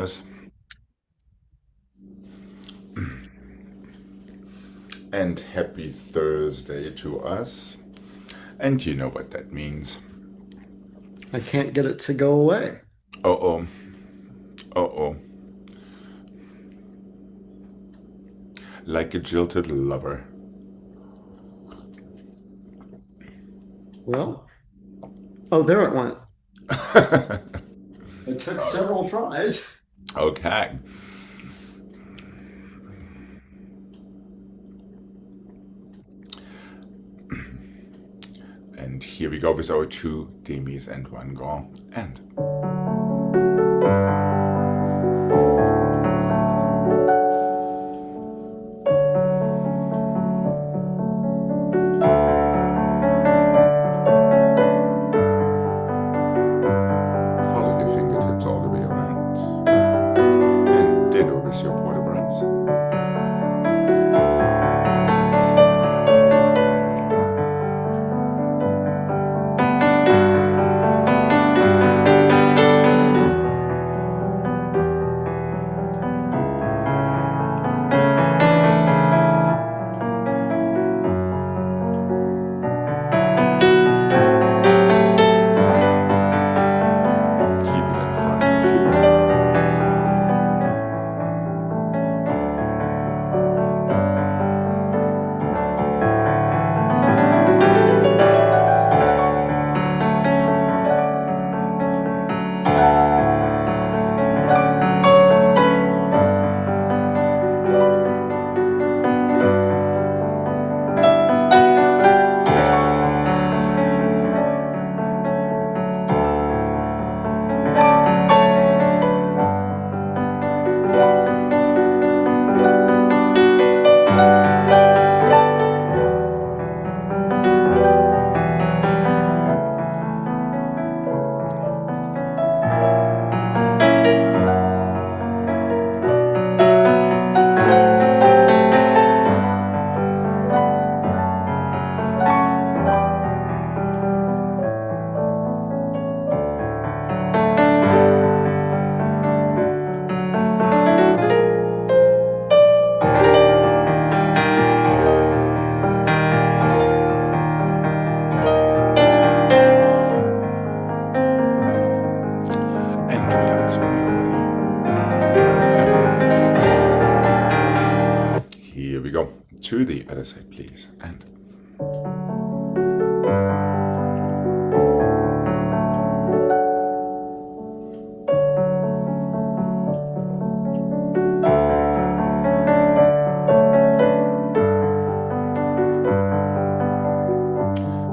Yes. And happy Thursday to us. And you know what that means. I can't get it to go away. Uh oh. Uh oh. Like a jilted lover. Well, oh, there it went. It took several tries. Okay. And here we go with our two demis and one gong. And follow the fingertips all the way around. And ditto with your vertebrae. Keep it in front of you. And relax when you're ready. Okay. Here we go. To the other side, please. And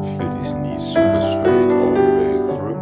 feel these knees super straight all the way through.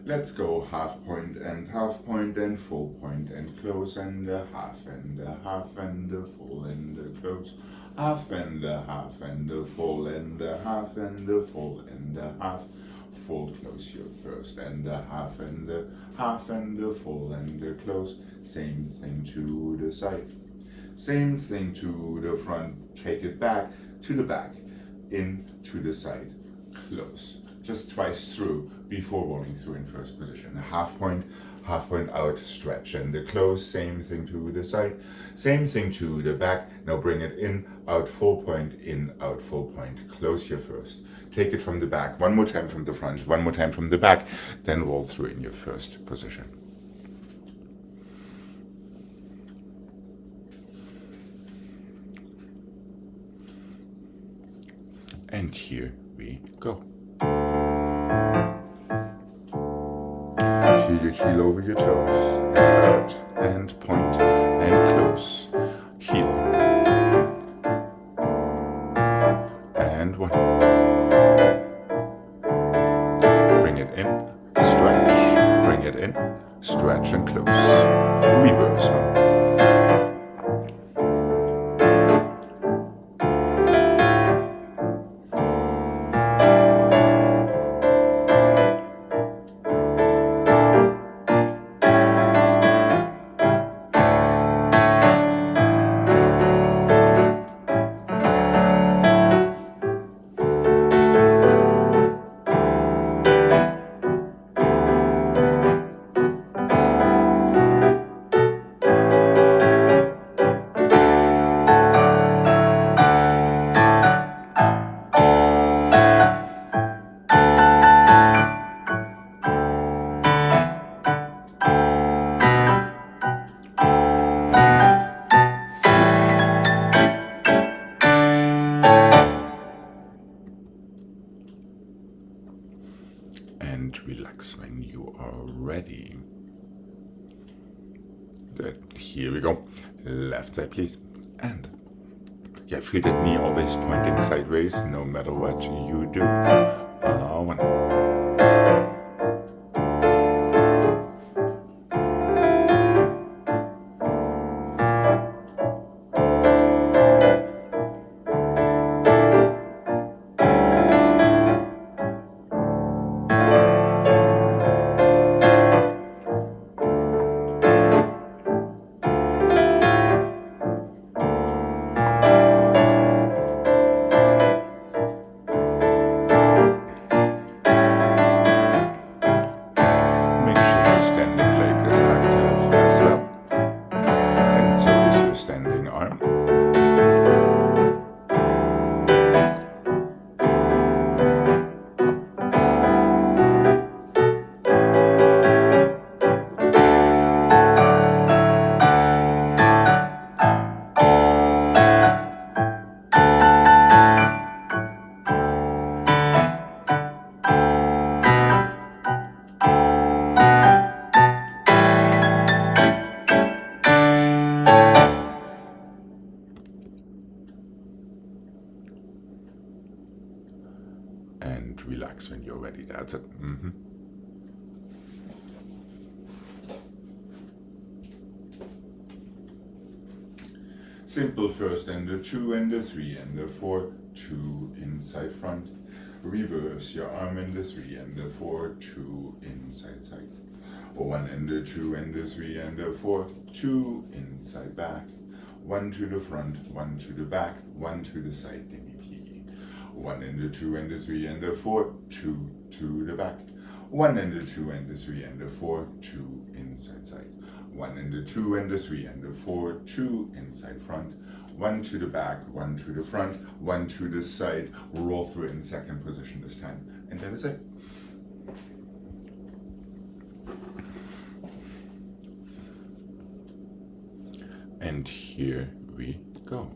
Let's go half point and full point and close and a half and a half and a full and a close. Half and a half and a full and a half and a full and a half. Full close your first and a half and a half and a full and a close. Same thing to the side. Same thing to the front. Take it back to the back. In to the side. Close. Just twice through before rolling through in first position. Half point out, stretch and the close. Same thing to the side. Same thing to the back. Now bring it in, out, full point, in, out, full point. Close your first. Take it from the back. One more time from the front. One more time from the back. Then roll through in your first position. And here we go. Feel your heel over your toes, and out, and point, and close. Heel. And one. Bring it in, stretch, bring it in, stretch and close. Reverse one. And relax when you are ready. Good. Here we go. Left side, please. And yeah, feel that knee always pointing sideways, no matter what you do. One. And relax when you're ready. That's it. Simple first and the 2 and the 3 and the 4, 2 inside front. Reverse your arm and the 3 and the 4, 2 inside side. 1 and the 2 and the 3 and the 4, 2 inside back. 1 to the front, 1 to the back, 1 to the side, demi-plie. 1 and the 2 and the 3 and the 4, 2 to the back. 1 and the 2 and the 3 and the 4, 2 inside side. 1 and the 2 and the 3 and the 4, 2 inside front. 1 to the back, 1 to the front, 1 to the side. Roll through it in second position this time. And that is it. And here we go.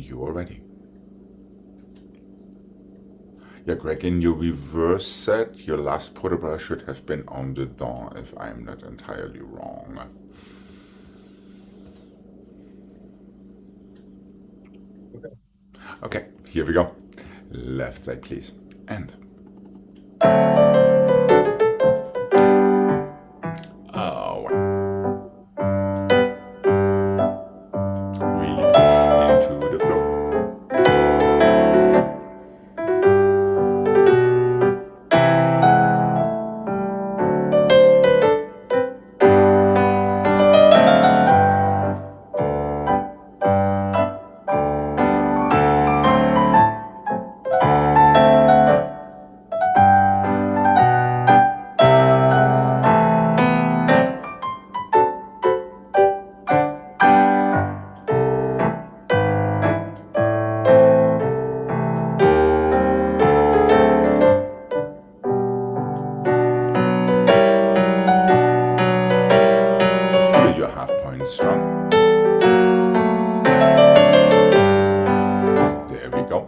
you are ready. Yeah, Greg, in your reverse set, your last port-de-bras should have been en dedans, if I'm not entirely wrong. Okay, here we go. Left side, please. And. Oh. Really push into the floor. Strong. There we go.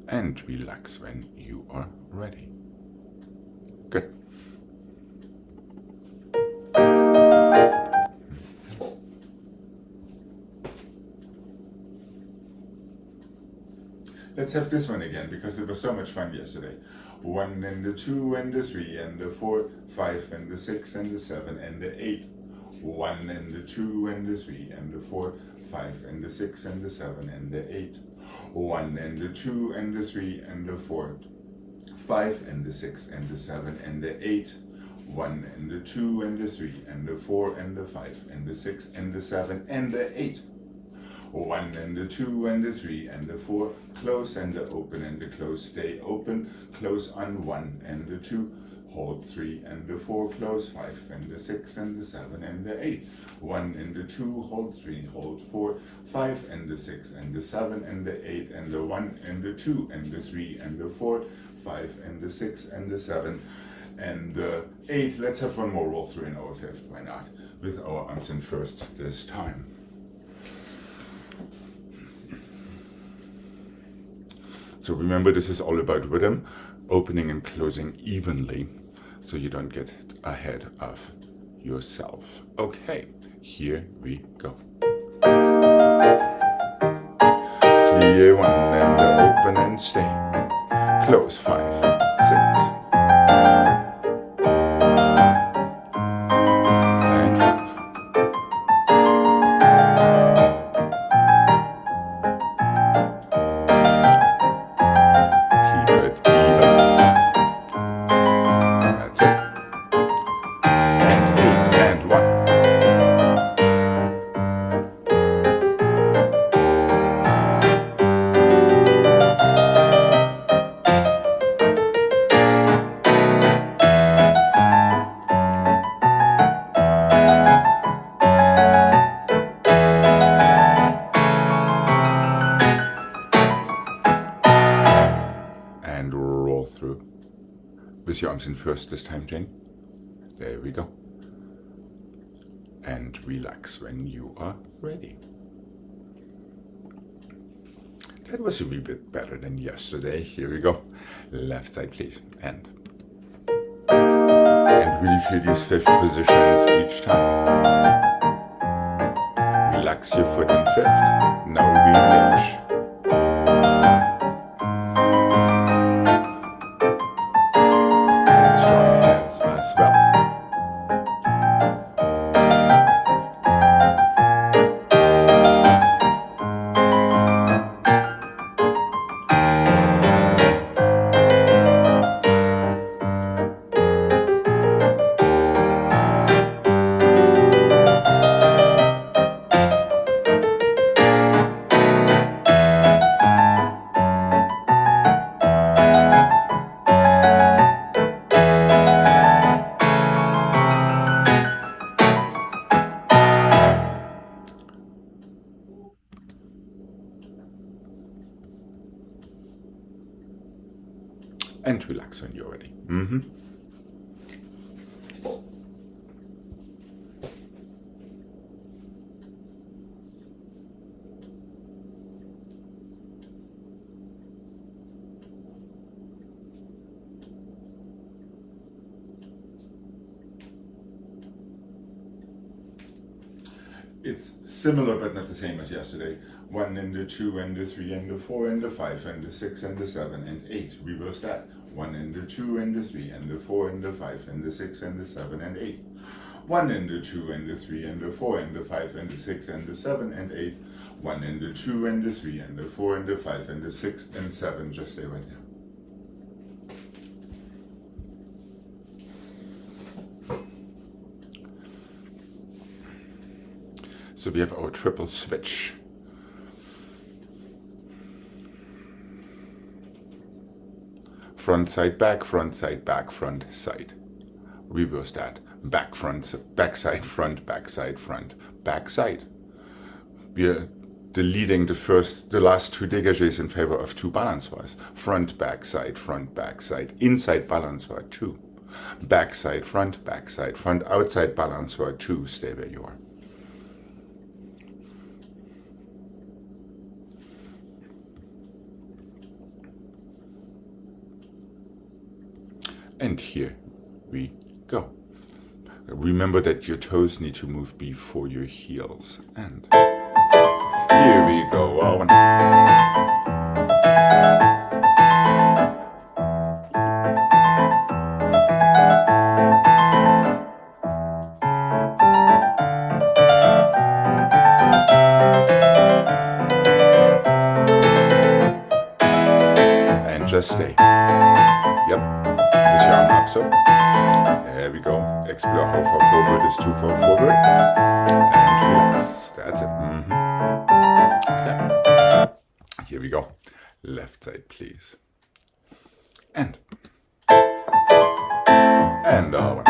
And relax when you are ready. Good. Let's have this one again, because it was so much fun yesterday. 1 and the 2 and the 3 and the 4, 5 and the 6 and the 7 and the 8. 1 and the 2 and the 3 and the 4, 5 and the 6 and the 7 and the 8. 1 and the 2 and the 3 and the 4, 5 and the 6 and the 7 and the 8. 1 and the 2 and the 3 and the 4 and the 5 and the 6 and the 7 and the 8. 1 and the 2 and the 3 and the 4, close and the open and the close, stay open, close on 1 and the 2, hold 3 and the 4, close 5 and the 6 and the 7 and the 8. 1 and the 2, hold 3, hold 4, 5 and the 6 and the 7 and the 8 and the 1 and the 2 and the 3 and the 4, 5 and the 6 and the 7 and the 8. Let's have one more roll through in our fifth, why not? With our arms in first this time. So remember, this is all about rhythm, opening and closing evenly, so you don't get ahead of yourself. Okay, here we go. Plie 1 and open and stay. Close 5, 6. And 5. Through with your arms in first this time, Jane. There we go. And relax when you are ready. That was a wee bit better than yesterday. Here we go. Left side, please. And really feel these 5th positions each time. Relax your foot in 5th. Now we engage. and relax when you're ready. It's similar but not the same as yesterday. 1 and the 2 and the 3 and the 4 and the 5 and the 6 and the 7 and 8. Reverse that. 1 and the 2 and the 3 and the 4 and the 5 and the 6 and the 7 and 8. 1 and the 2 and the 3 and the 4 and the 5 and the 6 and the 7 and 8. 1 and the 2 and the 3 and the 4 and the 5 and the 6 and 7. Just stay right there. So we have our triple switch. Front side, back side, front side. Reverse that. Back front, back side, front, back side, front, back side. We are deleting the last 2 dégagés in favor of 2 balançoires. Front, back side, inside balançoire 2. Back side, front, outside balançoire 2. Stay where you are. And here we go. Remember that your toes need to move before your heels. And here we go. And just stay. Yep. Push your arm up, so. There we go. Explore how far forward is too far forward. And relax. That's it. Okay. Here we go. Left side, please. And down.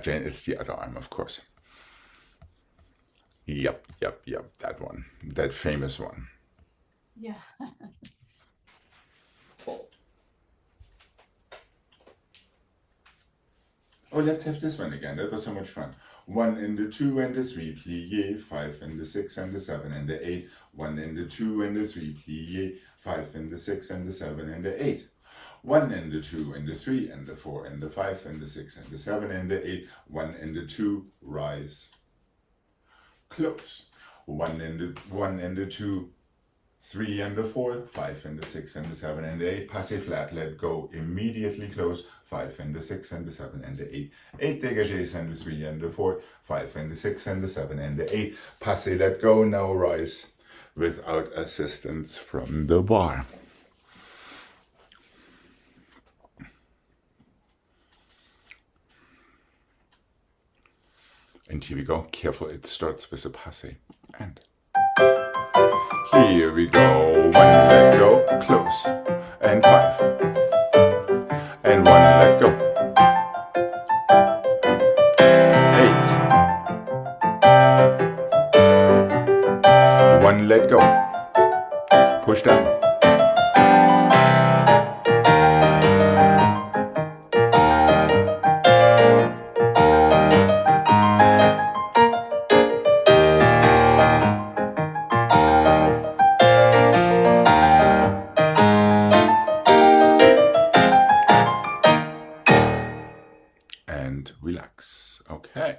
Jane, it's the other arm, of course. Yep, that one. That famous one. Yeah. Oh, let's have this one again. That was so much fun. 1 and the 2 and the 3, plie. 5 and the 6 and the 7 and the 8. 1 and the 2 and the 3, plie. 5 and the 6 and the 7 and the 8. 1 and the 2 and the 3 and the 4 and the 5 and the 6 and the 7 and the 8. 1 and the 2, rise, close. 1 and the 2, 3 and the 4, 5 and the 6 and the 7 and the 8. Passez flat, let go, immediately close. 5 and the 6 and the 7 and the 8. 8 dégagés and the 3 and the 4, 5 and the 6 and the 7 and the 8. Passez, let go, now rise without assistance from the bar. And here we go. Careful, it starts with a passé. And here we go. 1, let go, close. And 5. And 1, let go. 8. 1, let go. Push down. Relax. Okay.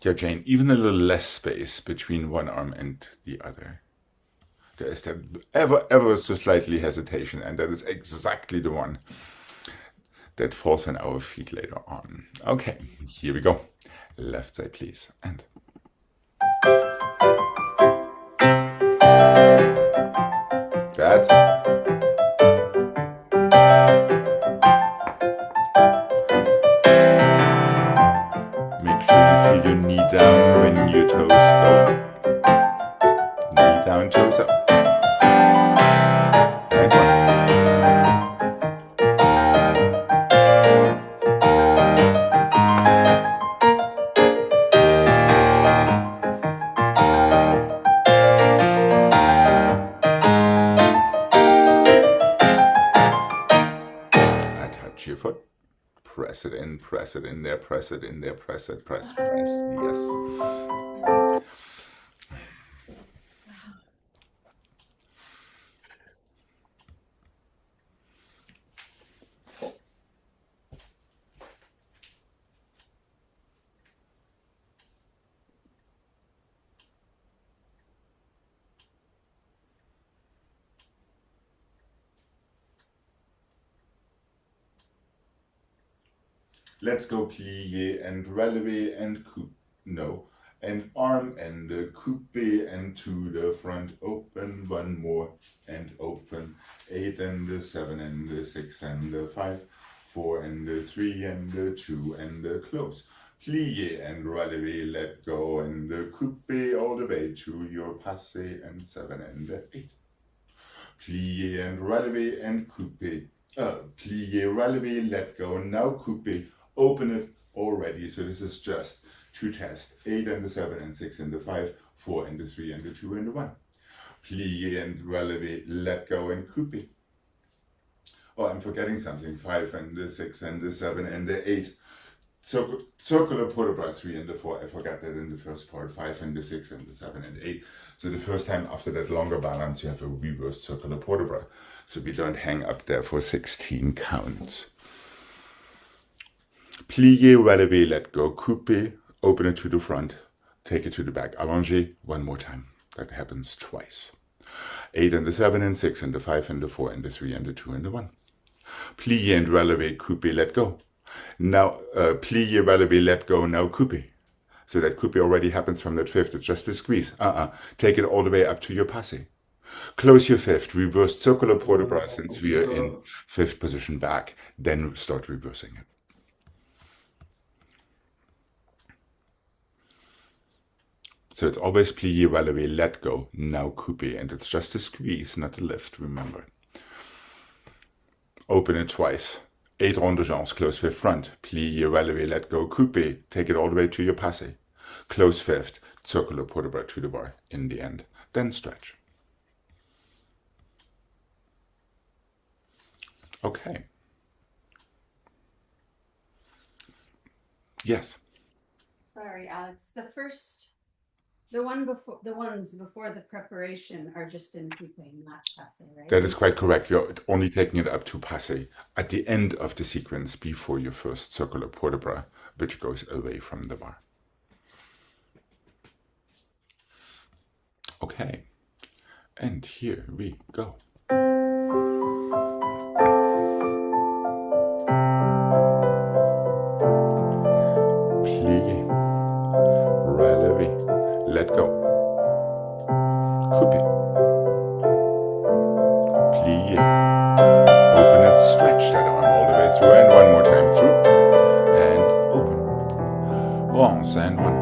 Yeah, Jane, even a little less space between one arm and the other. There is that ever so slightly hesitation, and that is exactly the one that falls on our feet later on. Okay, here we go. Left side, please. And that's it. press it in there, press it in there, press it, press, yes. Let's go plié and relevé and coupe, no, and arm and coupe and to the front, open, one more and open, 8 and the 7 and the 6 and the 5, 4 and the 3 and the 2 and the close. Plié and relevé, let go and coupe all the way to your passé and 7 and 8. Plié and relevé and coupe. Plié, relevé, let go, now coupe. Open it already, so this is just to test 8 and the 7 and 6 and the 5, 4 and the 3 and the 2 and the 1. Plié and relevé, let go and coupe. Oh, I'm forgetting something, 5 and the 6 and the 7 and the 8. Circular port de bras 3 and the 4, I forgot that in the first part, 5 and the 6 and the 7 and 8. So the first time after that longer balance, you have a reverse circular port de bras. So we don't hang up there for 16 counts. Plié, relevé, let go, coupe, open it to the front, take it to the back, allongé, one more time. That happens twice. 8 and the 7 and 6 and the 5 and the 4 and the 3 and the 2 and the 1. Plié and relevé, coupe, let go. Now, plié, relevé, let go, now coupe. So that coupe already happens from that fifth, it's just a squeeze. Take it all the way up to your passé. Close your fifth, reverse circular port de bras since we are in fifth position back, then start reversing it. So it's always plié, relevé, let go, now coupe, and it's just a squeeze, not a lift, remember. Open it twice. 8 ronds de jambes, close fifth front, plié, relevé, let go, coupe, take it all the way to your passé. Close fifth, circular port de bras to the bar in the end, then stretch. Okay. Yes. Sorry, Alex. The ones before the preparation are just in coupe, not passe, right? That is quite correct. You're only taking it up to passe at the end of the sequence before your first circular port de bras, which goes away from the bar. Okay, and here we go. Plié, relevé, let go, coupe, plié, open it, stretch that arm all the way through, and one more time through, and open, once and one.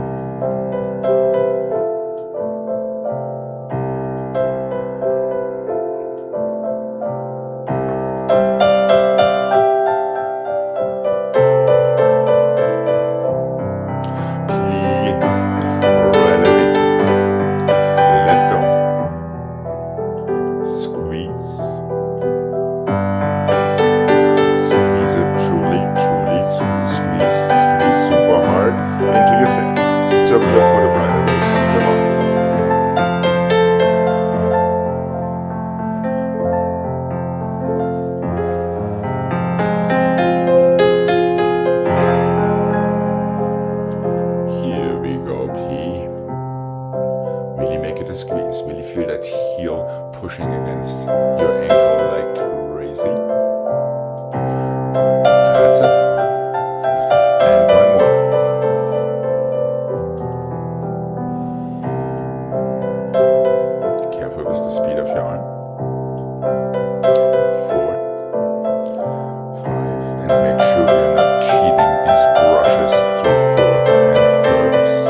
Squeeze. Really feel that heel pushing against your ankle like crazy. That's it. And one more. Careful with the speed of your arm. 4, 5, and make sure you're not cheating these brushes through fourth and first.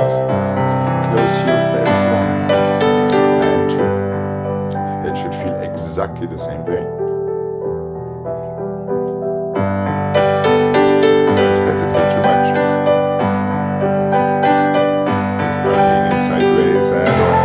Close your fifth one. It should feel exactly the same way. Don't hesitate too much. Just not leaning sideways and on.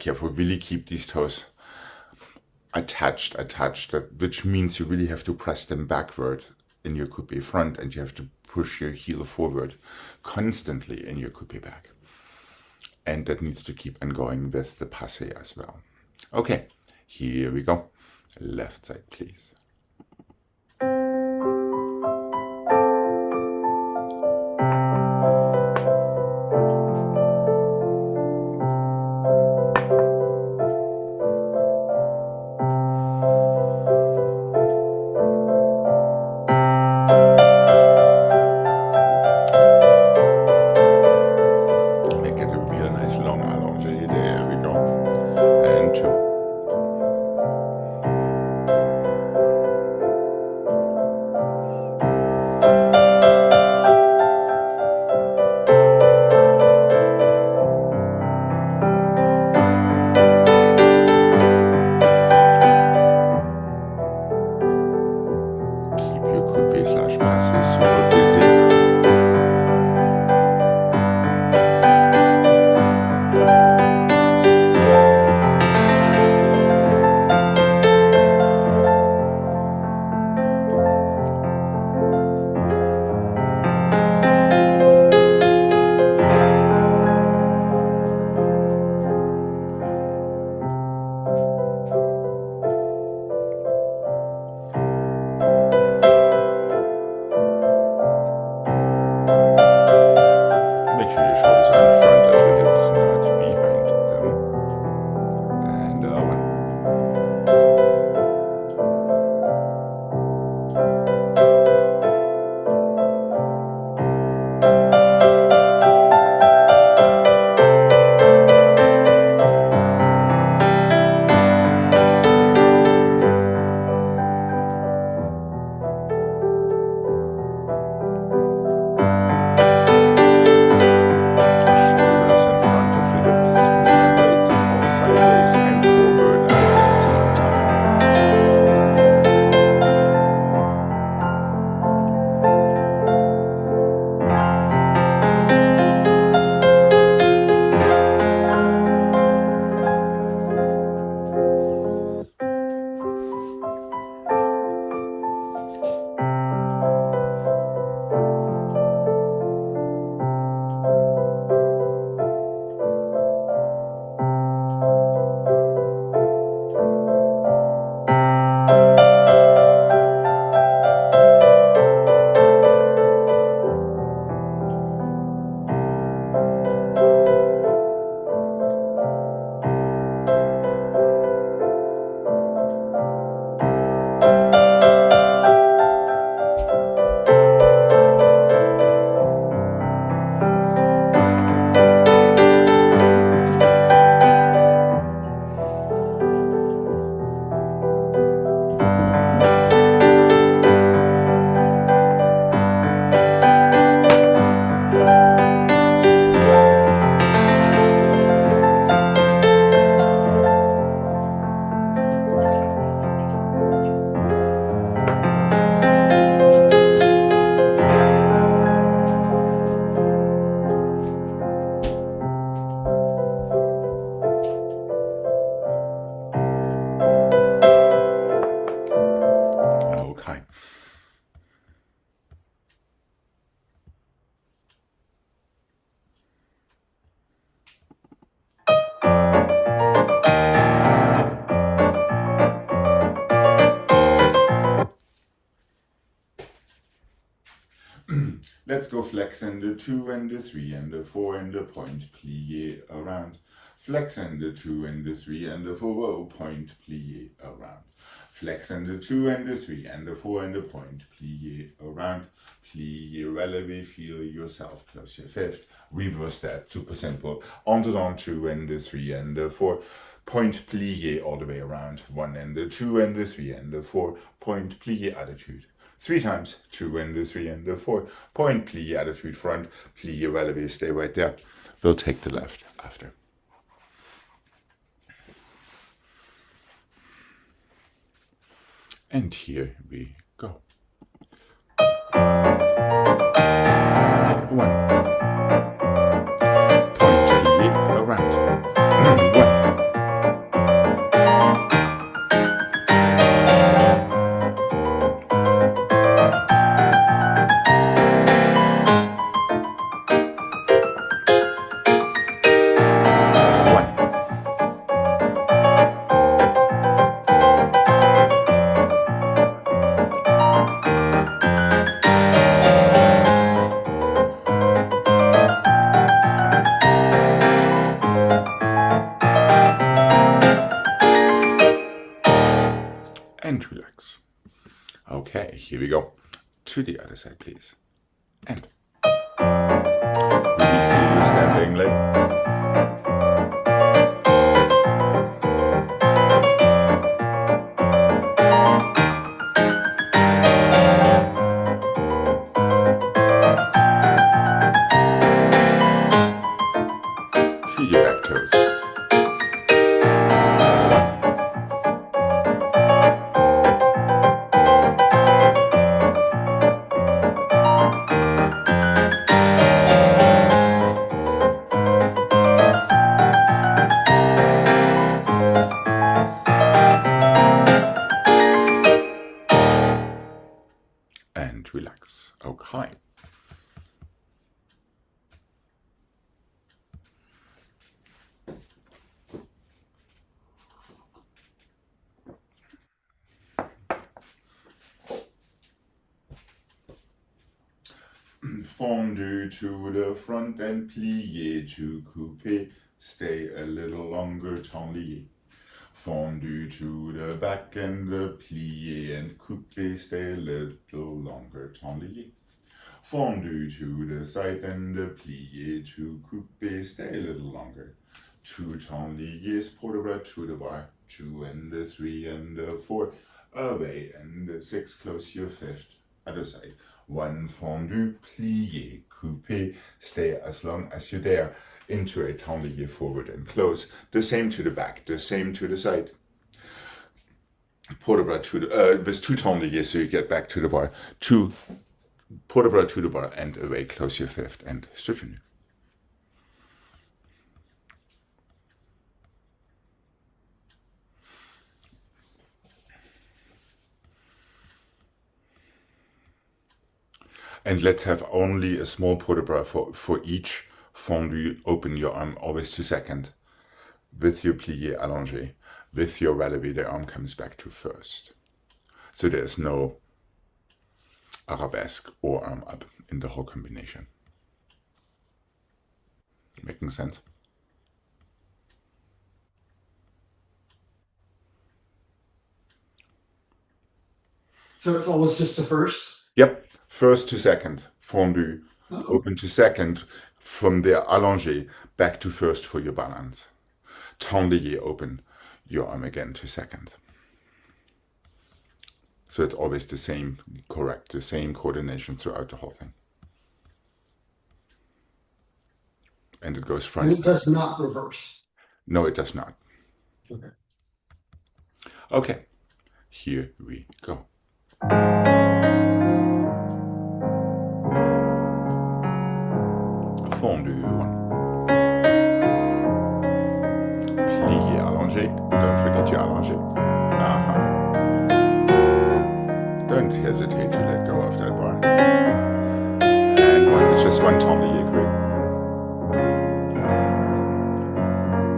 careful. Really keep these toes attached, which means you really have to press them backward in your coupé front, and you have to push your heel forward constantly in your coupé back. And that needs to keep on going with the passé as well. Okay, here we go. Left side, please. Let's go flex and the 2 and the 3 and the 4 and the point, plie around. Flex and the 2 and the 3 and the 4 point, plie around. Flex and the 2 and the 3 and the 4 and the point, plie around. Plie, releve, feel yourself, close your fifth. Reverse that, super simple. On the down 2 and the 3 and the 4. Point, plie all the way around. 1 and the 2 and the 3 and the 4. Point, plie attitude. 3 times, 2 and the 3 and the 4. Point, plie attitude front, plie releve, stay right there. We'll take the left after. And here we go. 1. Point, plie around. 1. we go. To the other side, please. And review standing leg. Feel your back toes. And relax. Okay. Fondu to the front and plié to couper. Stay a little longer, tendu. Fondu to the back and the plié and couper. Stay a little longer, tendu. Fondu to the side and the plié to couper. Stay a little longer. 2 tendu, port de bras to the bar. 2 and the 3 and the 4. Away and the 6, close your 5th. Other side. 1 fondu, plié, coupé, stay as long as you're there, into a tendu forward and close. The same to the back, the same to the side. Port de bras to the, with 2 tendu, so you get back to the bar. 2 port de bras to the bar and away, close your 5th and soutenu. And let's have only a small port de bras for each fondu. Open your arm always to second. With your plié allongé. With your relevé, the arm comes back to first. So there's no arabesque or arm up in the whole combination. Making sense? So it's always just a first? Yep. First to second, fondu, Oh. open to second, from there allongé, back to first for your balance. Tendu, open your arm again to second. So it's always the same, correct, the same coordination throughout the whole thing. And it goes front. And it does not reverse. No, it does not. Okay. Okay, here we go. Fondu, 1. Plié, allongé. Don't forget your allongé. Don't hesitate to let go of that bar. And 1, it's just 1 tendu, quick.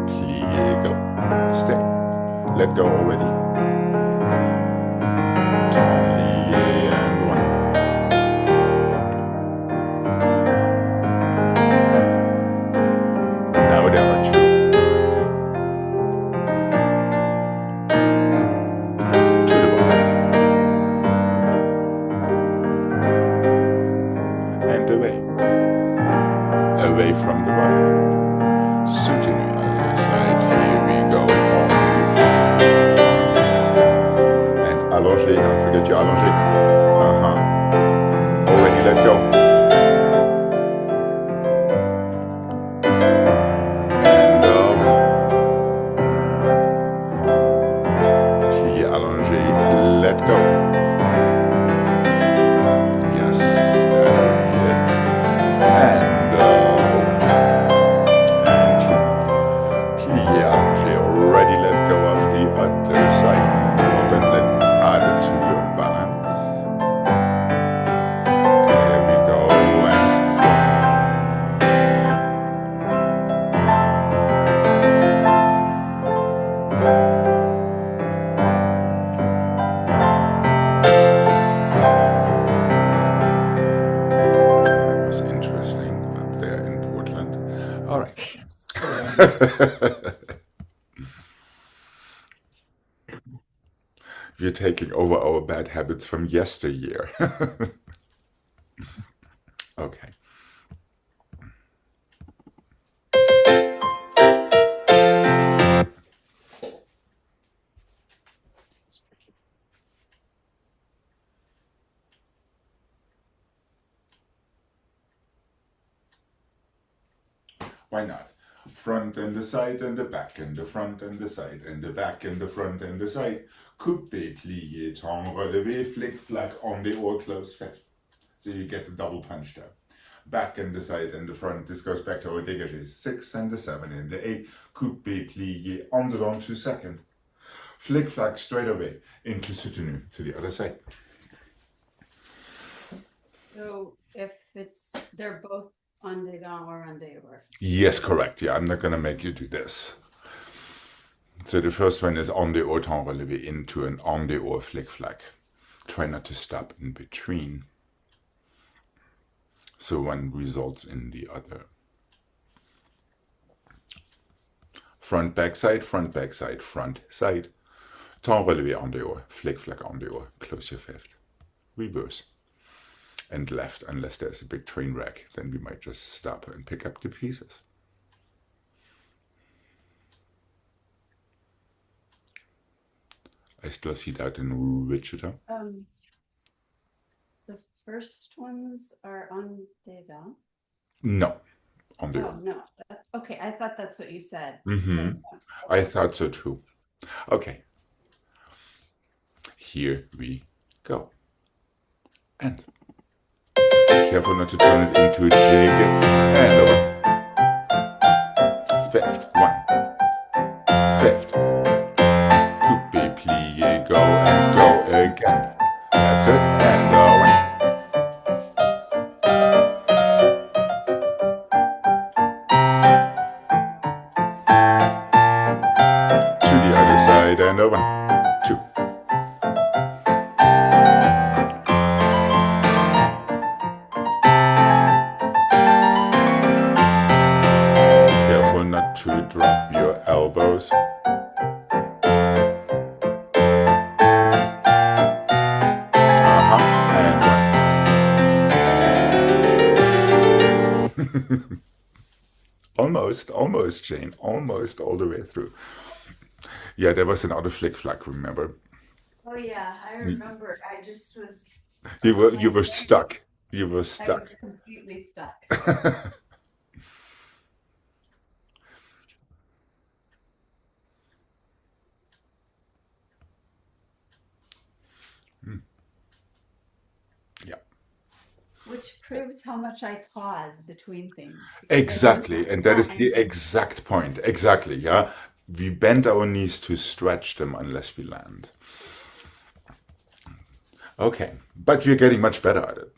Plié, go. Stay. Let go already. Tendu and 1. Now there are 2. To the bar. And away. Away from the bar. Soutenu on the other side. Here we go. And allongé. Don't forget your allongé. Already let go. Let go. Yes, that would be it. And 2. Plié, allongé. Already let go of the other side. Then let add it to your balance. There we go. We're taking over our bad habits from yesteryear. Okay. Why not? Front and the side and the back and the front and the side and the back and the front and the side. Coupé, plié, temps, relevé, flick, flack, on the or close fifth. So you get the double punch there. Back and the side and the front. This goes back to our dégagé. 6 and the 7 and the 8. Coupé, plié, on the on to second. Flick, flack, straight away into soutenu to the other side. So if they're both en dedans or en dehors. Yes, correct. Yeah, I'm not going to make you do this. So the first one is en dehors temps relevé into an en dehors flick flack. Try not to stop in between. So one results in the other. Front, back, side, front, back, side, front, side. Temps relevé en dehors, flick flack en dehors, close your fifth. Reverse. And left, unless there's a big train wreck, then we might just stop and pick up the pieces. I still see that in Wichita. The first ones are en dedans. No, on the Oh no, that's okay. I thought that's what you said. Mm-hmm. I thought so too. Okay. Here we go. And careful not to turn it into a jig. And over. Fifth. 1. Fifth. Coupé, plié, go and go again. That's it. And 1. To the other side and 1, 2. Careful not to drop your elbows. And 1. Almost, Jane. Almost all the way through. Yeah, there was another flick flack, remember? Oh yeah, I remember. I just was. You were stuck. You were I was stuck. completely stuck. Yeah. Which proves how much I pause between things. Exactly, and that is the exact point. Exactly, yeah. We bend our knees to stretch them unless we land. Okay, but we're getting much better at it.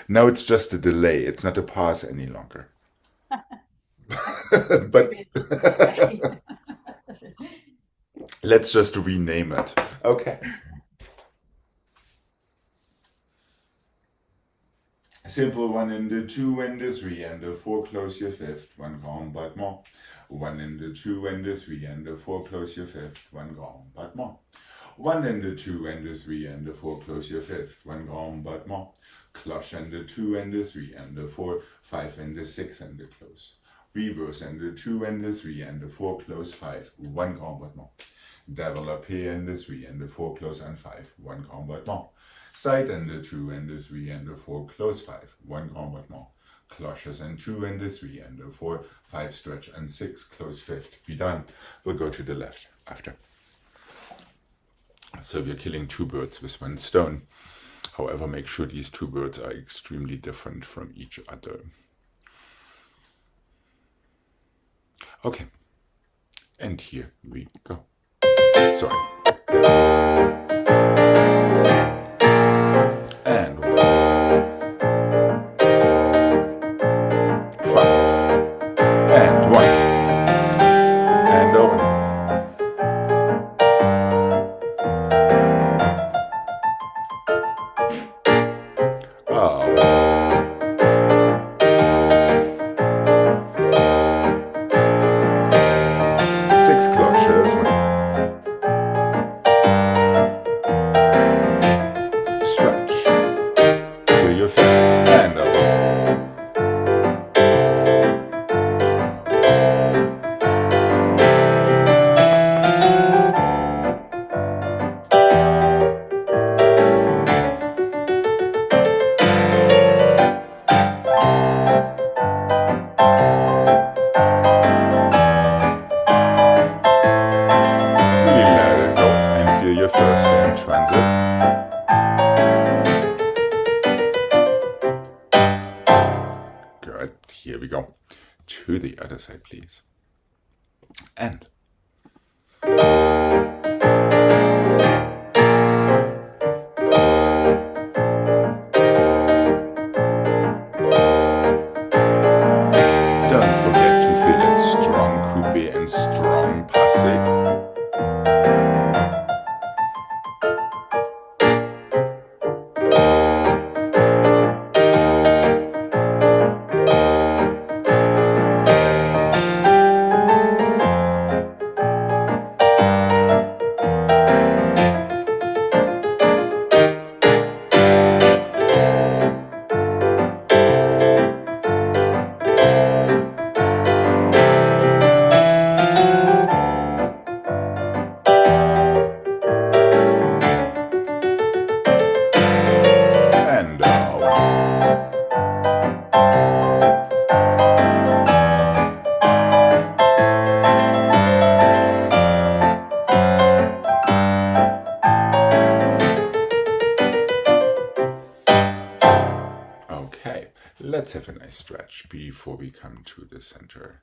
Now it's just a delay. It's not a pause any longer. But let's just rename it. Okay. Simple 1 and the 2 and the 3 and the 4, close your fifth, 1 grand battement. 1 and the 2 and the 3 and the 4, close your fifth, 1 grand battement. 1 and the 2 and the 3 and the 4, close your fifth, 1 grand battement. Cloche and the 2 and the 3 and the 4, 5 and the 6 and the close. Reverse and the 2 and the 3 and the 4, close 5, 1 grand battement. Développé and the 3 and the 4, close and 5, 1 grand battement. Side and the 2 and the 3 and the 4, close 5, 1 grand battement. Cloches and 2 and the 3 and the 4, 5 stretch and 6, close fifth. Be done. We'll go to the left after. So we're killing 2 birds with 1 stone. However, make sure these 2 birds are extremely different from each other. Okay. And here we go. Sorry. And 1, 5, and 1, and 1. Oh. 6 cloches. to the other side, please. And don't forget to feel that strong coupe and strong passe. And okay, let's have a nice stretch before we come to the center.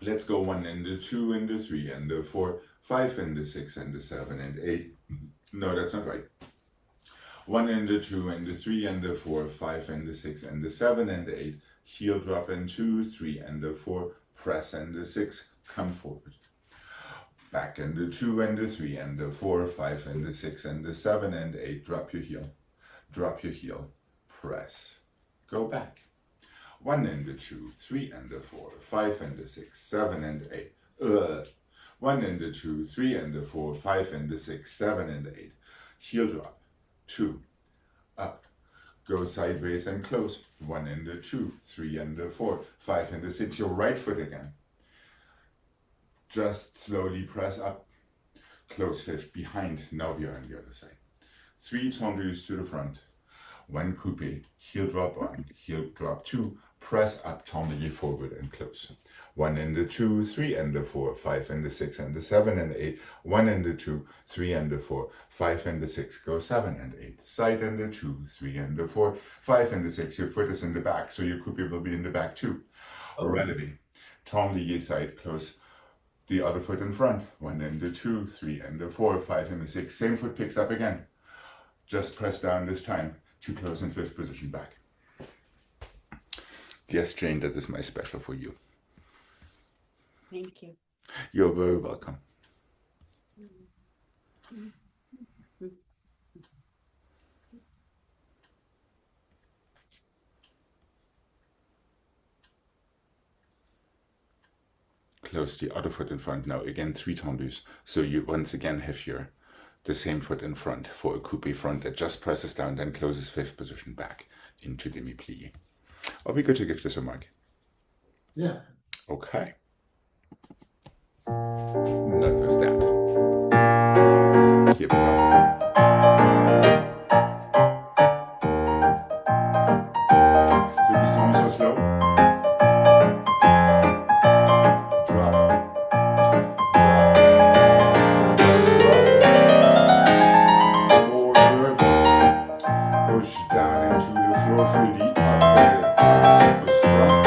Let's go 1 and the 2 and the 3 and the 4, 5 and the 6 and the 7 and 8. No, that's not right. 1 and the 2 and the 3 and the 4, 5 and the 6 and the 7 and the 8. Heel drop and 2, 3 and the 4, press and the 6, come forward. Back and the 2 and the 3 and the 4, 5 and the 6 and the 7 and 8. Drop your heel, press, go back. 1 and the 2, 3 and the 4, 5 and the 6, 7 and 8. 1 and the 2, 3 and the 4, 5 and the 6, 7 and 8. Heel drop, 2, up, go sideways and close. 1 and the 2, 3 and the 4, 5 and the 6. Your right foot again. Just slowly press up, close fifth behind. Now we are on the other side. 3 tendus to the front. 1 coupe, heel drop 1, heel drop 2, press up, tendu forward and close. 1 and the 2, 3 and the 4, 5 and the 6 and the 7 and 8. 1 and the 2, 3 and the 4, 5 and the 6, go 7 and 8. Side and the 2, 3 and the 4, 5 and the 6. Your foot is in the back, so your coupe will be in the back too. Relevé, tendu side, close. The other foot in front. 1 and the 2, 3 and the 4, 5 and the 6. Same foot picks up again. Just press down this time to close in 5th position back. Yes, Jane, that is my special for you. Thank you. You're very welcome. Close the other foot in front now. Again, 3 tendus. So you once again have the same foot in front for a coupe front that just presses down, then closes 5th position back into demi-plie. Are we good to give this a mark? Yeah. Okay. That was that. Here we go. So these tones are slow. Drop. Forward. Push down into the floor, feel the opposite. Super strong.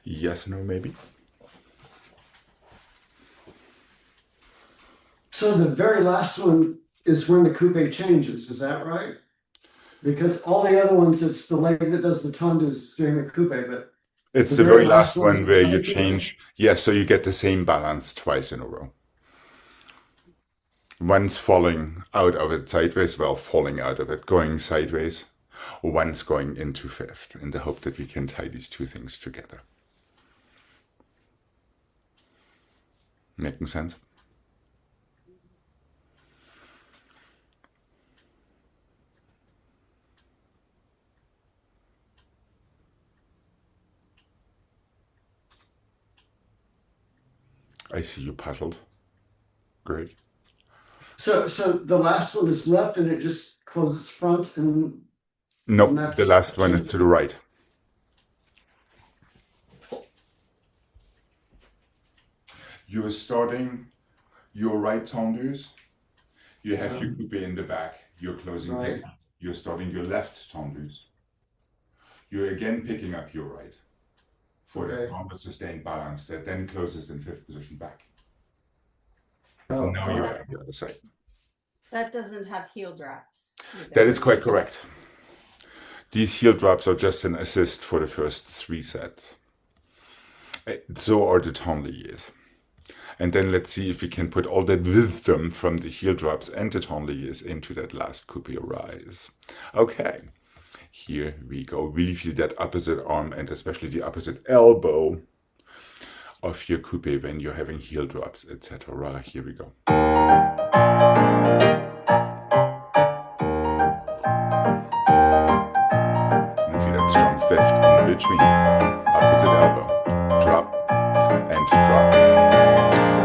Yes, no, maybe. So the very last one is when the coupe changes, is that right? Because all the other ones, it's the leg that does the tendus during the coupe, but It's the the very very last last one one is where the you coupe. change. Yes, so you get the same balance twice in a row. Once falling out of it sideways, well, falling out of it, going sideways, once going into 5th, in the hope that we can tie these two things together. Making sense? I see you puzzled, Greg. So the last one is left and it just closes front and Nope, that's the last one is to the right. You are starting your right tendus. You have your coupe in the back. You're closing Right. it. You're starting your left tendus. You're again picking up your right for the Okay. downward sustained balance that then closes in 5th position back. Oh, Now all you're right. on the other side. That doesn't have heel drops either. That is quite correct. These heel drops are just an assist for the first 3 sets. So are the tenliers. And then let's see if we can put all that wisdom from the heel drops and the tenliers into that last coupe rise. Okay, here we go. Really feel that opposite arm and especially the opposite elbow of your coupe when you're having heel drops, etc. Here we go. And feel that strong fifth in between. Opposite elbow. Drop and drop.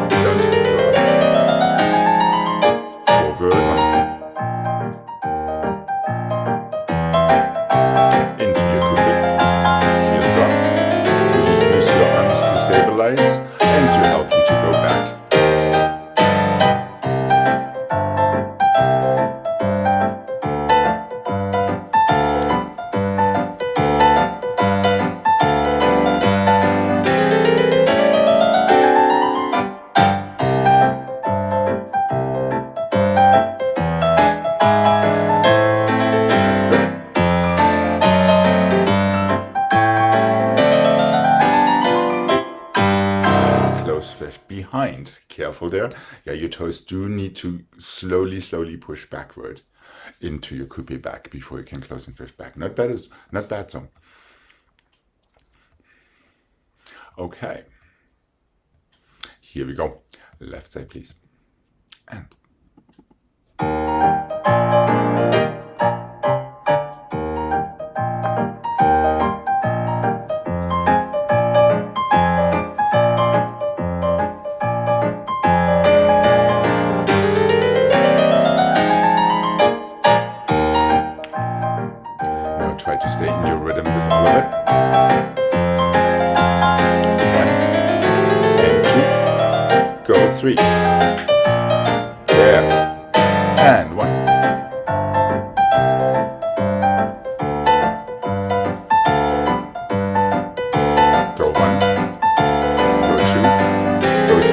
Don't drop. Forward one. Into your coupe. Heel drop. Really use your arms to stabilize and to help you to go back. Fifth behind. Careful there. Yeah, your toes do need to slowly push backward into your coupe back before you can close in fifth back. Not bad, so. Okay. Here we go. Left side, please. And. Try to stay in your rhythm with all of it. 1 and 2. Go 3. There. And 1. Go 1. Go 2. Go 3.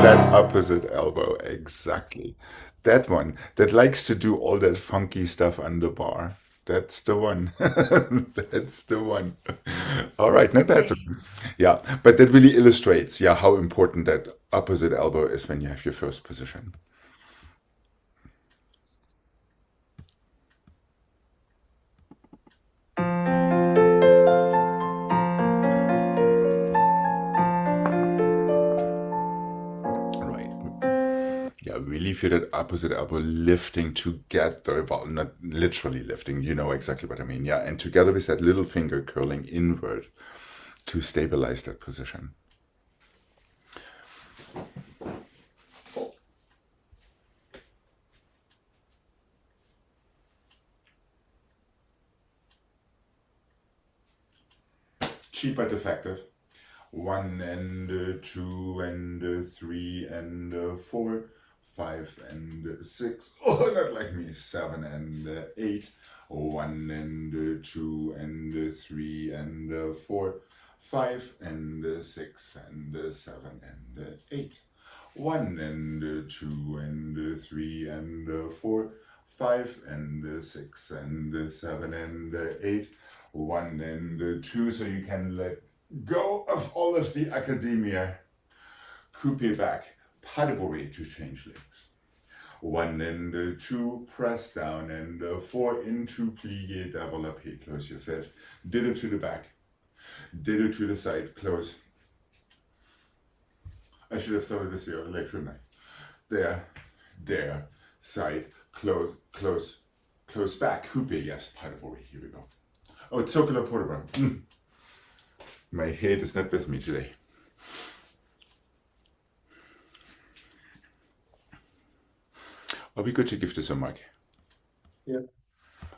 That opposite elbow, exactly. That one that likes to do all that funky stuff on the bar. That's the one. That's the one. All right, not bad. Yeah, but that really illustrates, how important that opposite elbow is when you have your first position. Really feel that opposite elbow lifting together, well, not literally lifting, you know exactly what I mean, and together with that little finger curling inward to stabilize that position. Cheap but effective. 1 and 2 and 3 and 4. 5 and 6, oh, not like me, 7 and 8, 1 and 2 and 3 and 4, 5 and 6 and 7 and 8, 1 and 2 and 3 and 4, 5 and 6 and 7 and 8, 1 and 2, so you can let go of all of the academia. Coupe back. Pas de bourrée to change legs. 1 and 2, press down, and 4 into plié, développé, close your fifth. Did it to the back. Did it to the side, close. I should have started this here, leg, shouldn't I? There, side, close back, coupe, yes, pas de bourrée, here we go. Oh, it's circular portobello. My head is not with me today. Are we good to give this a mark? Yeah.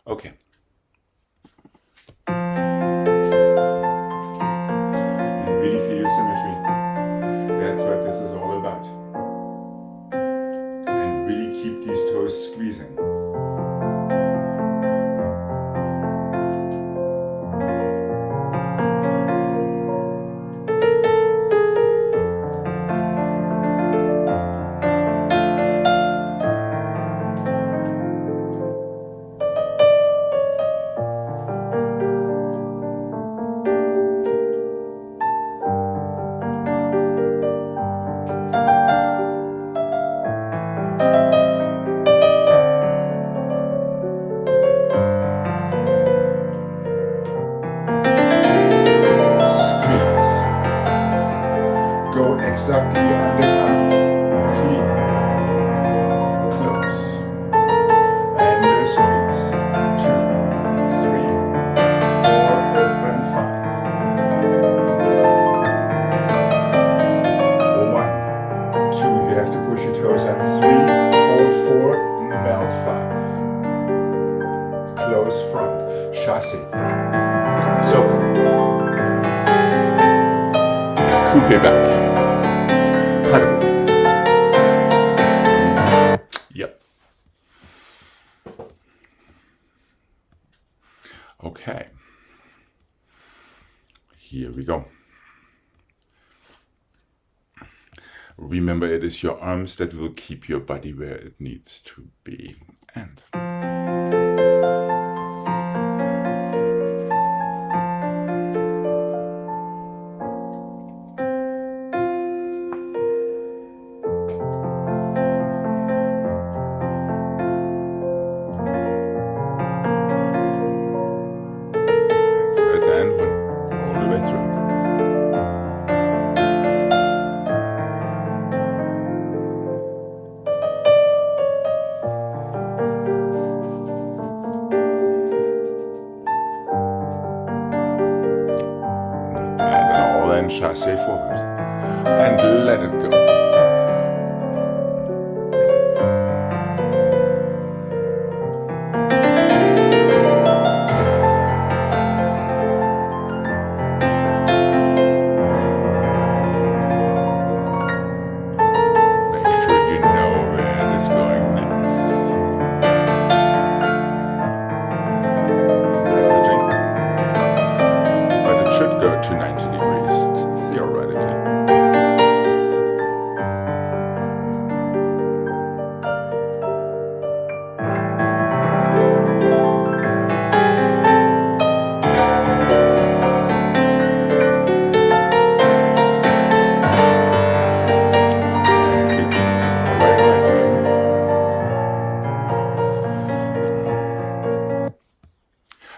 Okay. You really feel your symmetry. That's what this is all about. And really keep these toes squeezing. exactly on the count. Plie. Close. And squeeze. 2, 3, 4, open 5. 1, 2, you have to push your toes, and 3, hold 4, melt 5. Close front. Chassé. So, coupe back. Paddle. Yep. Okay. Here we go. Remember, it is your arms that will keep your body where it needs to be. And all the way through. And chassé forward. And let it go. To 90 degrees, theoretically.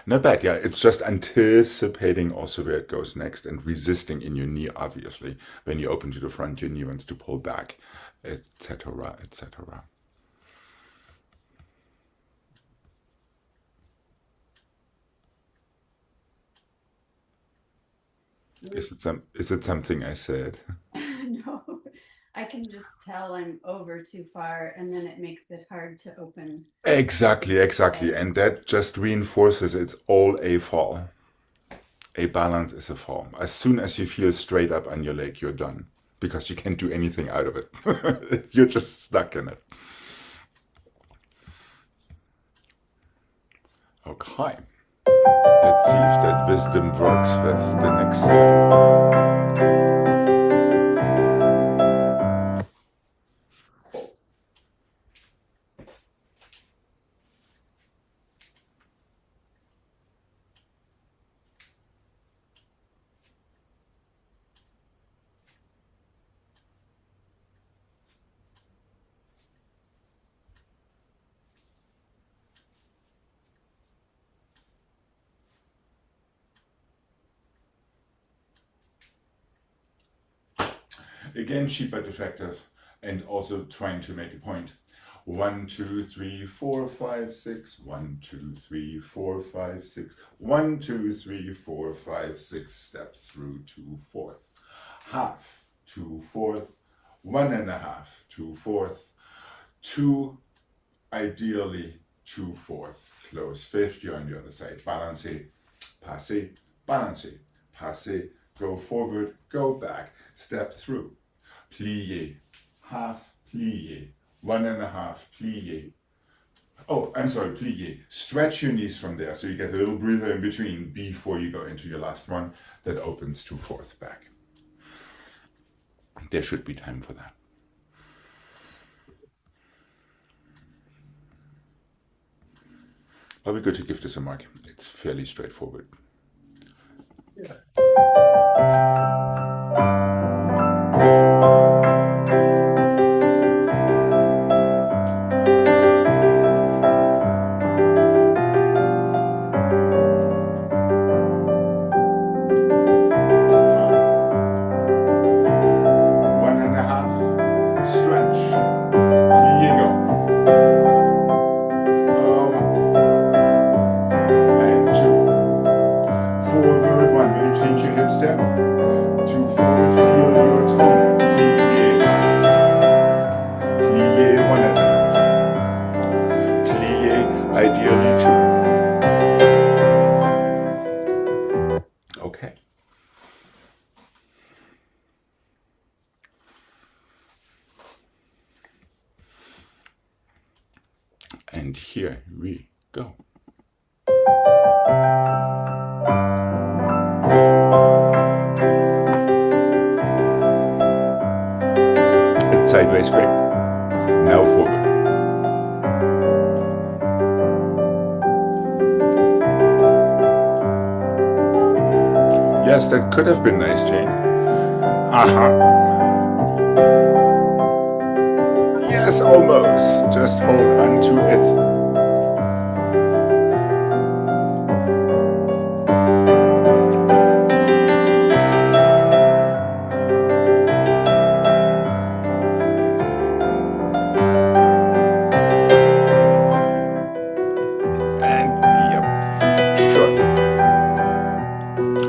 Not bad, yeah. It's just anticipating also where it goes next and resisting in your knee, obviously. When you open to the front, your knee wants to pull back, etc., etc. Is it something I said? No, I can just tell I'm over too far, and then it makes it hard to open. Exactly. And that just reinforces it's all a fall. A balance is a fall. As soon as you feel straight up on your leg, you're done. Because you can't do anything out of it. You're just stuck in it. Okay. Let's see if that wisdom works with the next slide. Again, cheap but effective, and also trying to make a point. 1, 2, 3, 4, 5, 6. 1, 2, 3, 4, 5, 6. 1, 2, 3, 4, 5, 6. Step through to fourth. Half to fourth. 1.5 to fourth. 2, ideally to fourth. Close fifth. You're on the other side. Balancez, passez, balancez, passez. Go forward, go back. Step through. Plié, half, plié, 1.5, plié. Oh, I'm sorry, plié. Stretch your knees from there so you get a little breather in between before you go into your last one that opens to fourth back. There should be time for that. But we're good to give this a mark. It's fairly straightforward. Yeah. one. Will you change your hip step to forward? Feel your tongue. Plie half. Plie 1.5. Plie ideally 2. Okay. And here we go. It's sideways great. Now forward. Yes, that could have been nice, Jane. Yes, almost. Just hold on to it.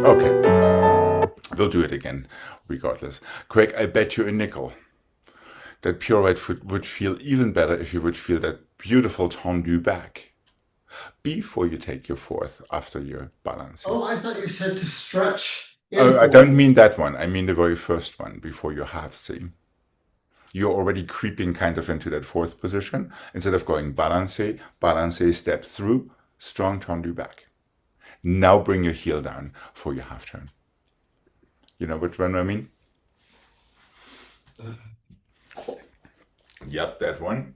Okay, we'll do it again, regardless. Craig, I bet you a nickel that pure right foot would feel even better if you would feel that beautiful tendu back before you take your fourth after your balance. Oh, I thought you said to stretch. Oh, I don't mean that one. I mean the very first one before your half C. You're already creeping kind of into that fourth position. Instead of going balance, step through, strong tendu back. Now bring your heel down for your half turn. You know which one I mean? Yep, that one.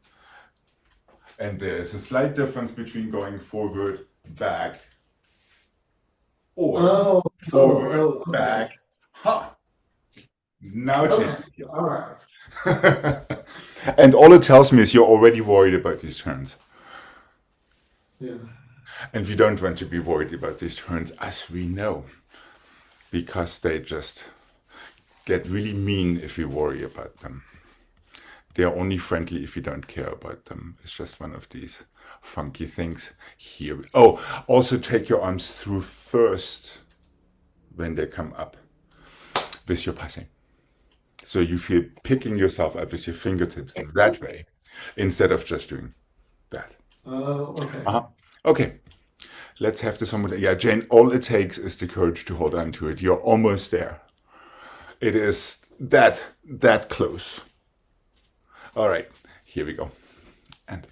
And there's a slight difference between going forward, back, or forward, back. Ha! Now change. Okay. All right. And all it tells me is you're already worried about these turns. Yeah. And we don't want to be worried about these turns, as we know, because they just get really mean if we worry about them. They are only friendly if you don't care about them. It's just one of these funky things here. Oh, also take your arms through first when they come up with your passing. So you feel picking yourself up with your fingertips that way instead of just doing that. Oh, okay. Okay. Let's have this one. Yeah, Jane, all it takes is the courage to hold on to it. You're almost there. It is that close. All right, here we go. And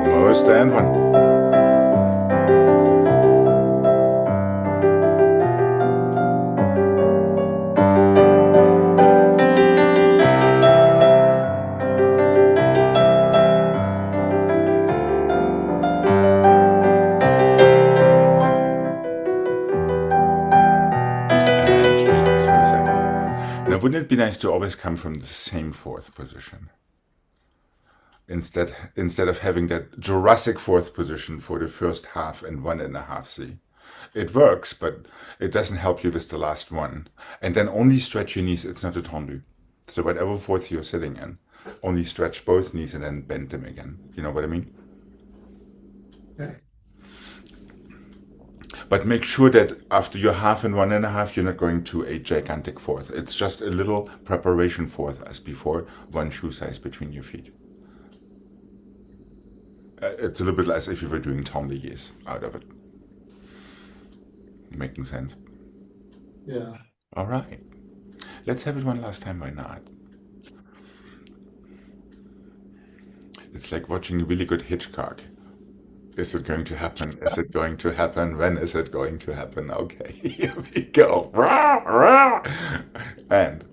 almost and one. Wouldn't it be nice to always come from the same fourth position? Instead of having that Jurassic fourth position for the first half and 1.5 C. It works, but it doesn't help you with the last one. And then only stretch your knees, it's not a tendu. So whatever fourth you're sitting in, only stretch both knees and then bend them again. You know what I mean? Okay. But make sure that after your half and 1.5, you're not going to a gigantic fourth. It's just a little preparation fourth as before, one shoe size between your feet. It's a little bit as if you were doing tendu out of it. Making sense? Yeah. All right. Let's have it one last time, why not? It's like watching a really good Hitchcock. Is it going to happen? Is it going to happen? When is it going to happen? Okay, here we go. And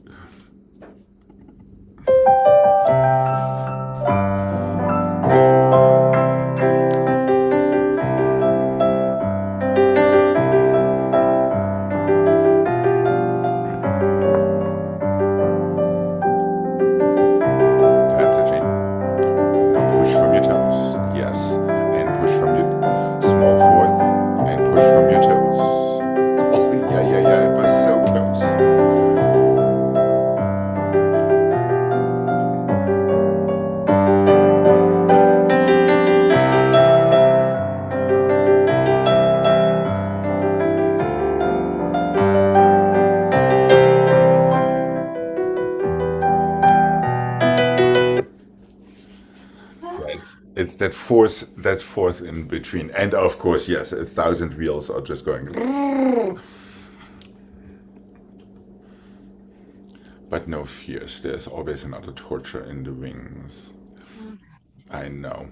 It's that fourth in between. And of course, yes, 1,000 wheels are just going. But no fears, there's always another torture in the wings. I know.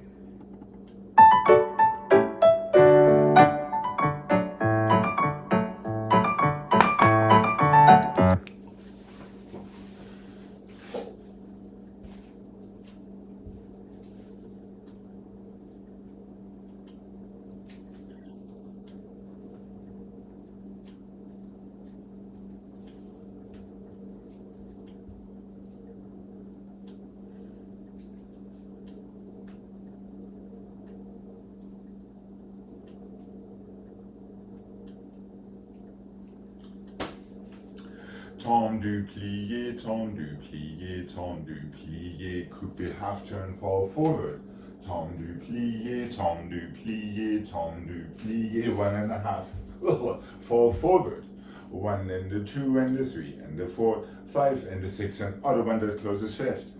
Tendu, plié, tendu, plié, tendu, plié, coupé, half turn, fall forward. Tendu, plié, tendu, plié, tendu, plié, 1.5. Fall forward. 1 and the 2 and the 3 and the 4, 5 and the 6 and other one that closes fifth.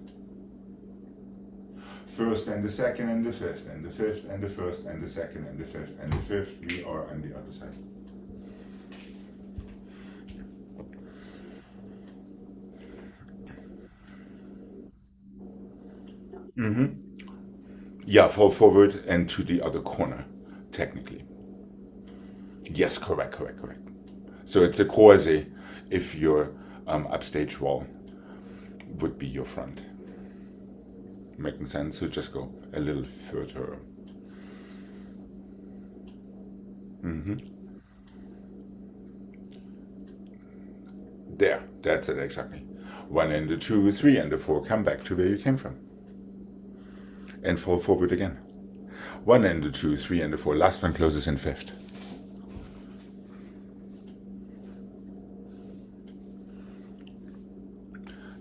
First and the second and the fifth and the fifth and the first and the second and the fifth and the fifth. We are on the other side. Yeah, fall forward and to the other corner, technically. Yes, correct. So it's a quasi if your upstage wall would be your front. Making sense? So just go a little further. There, that's it exactly. 1 and the 2, 3 and the 4, come back to where you came from. And fall forward again. 1 and the 2, 3 and the 4, last one closes in fifth.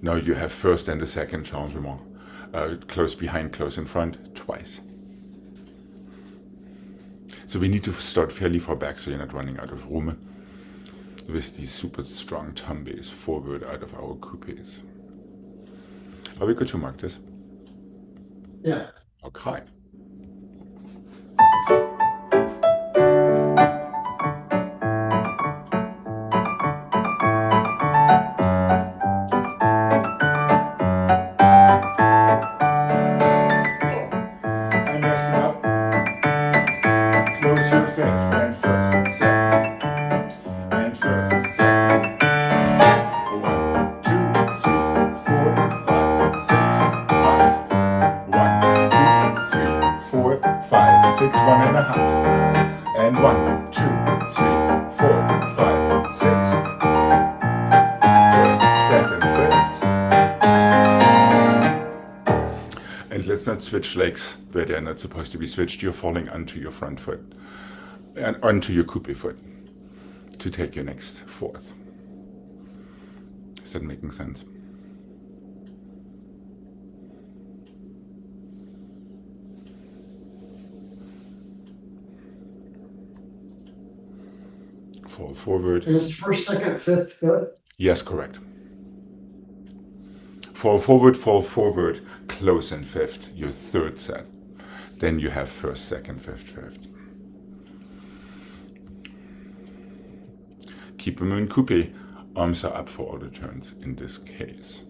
Now you have first and the second changement. Close behind, close in front, twice. So we need to start fairly far back so you're not running out of room with these super strong tombes forward out of our coupes. Are we good to mark this? Yeah. Okay. And 1, 2, 3, 4, 5, 6. First, second, fifth. And let's not switch legs where they're not supposed to be switched. You're falling onto your front foot and onto your coupe foot to take your next fourth. Is that making sense? Fall forward. And it's first, second, fifth, fifth. Yes, correct. Fall forward, close in fifth, your third set. Then you have first, second, fifth, fifth. Keep them in coupe. Arms are up for all the turns in this case.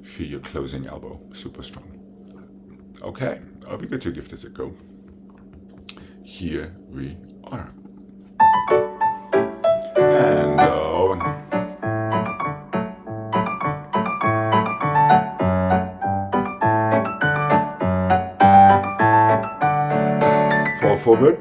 Feel your closing elbow, super strong. Okay, are we good to give this a go? Here we are. And fall forward.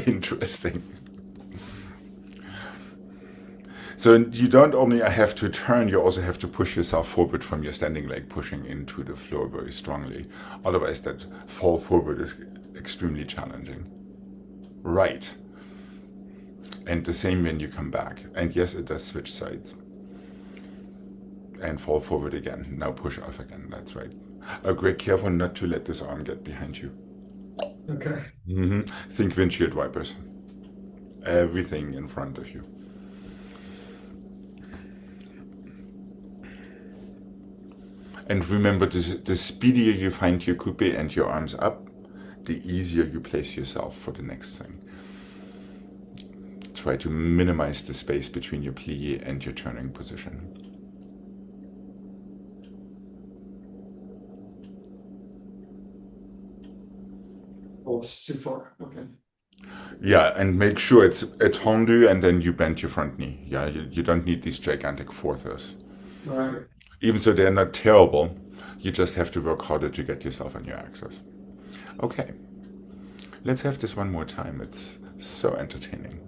Interesting. So you don't only have to turn, you also have to push yourself forward from your standing leg, pushing into the floor very strongly. Otherwise, that fall forward is extremely challenging. Right. And the same when you come back. And yes, it does switch sides. And fall forward again. Now push off again. That's right. Greg, careful not to let this arm get behind you. Okay. Think windshield wipers. Everything in front of you. And remember, the speedier you find your coupe and your arms up, the easier you place yourself for the next thing. Try to minimize the space between your plie and your turning position. Oh, it's too far. Okay. Yeah, and make sure it's tendu, and then you bend your front knee. Yeah, you don't need these gigantic fourthers. Right. Even so they're not terrible, you just have to work harder to get yourself on your axis. Okay, let's have this one more time. It's so entertaining.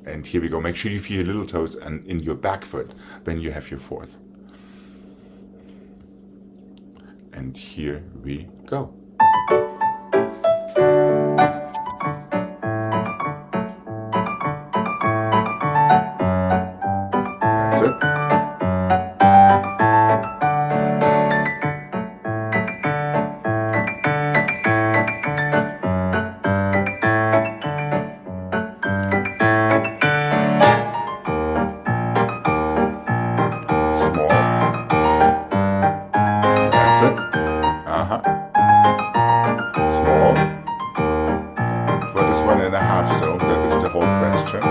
And here we go. Make sure you feel your little toes and in your back foot when you have your fourth. And here we go. That's it. Small. That's it. Small. What is 1.5 so? That is the whole question.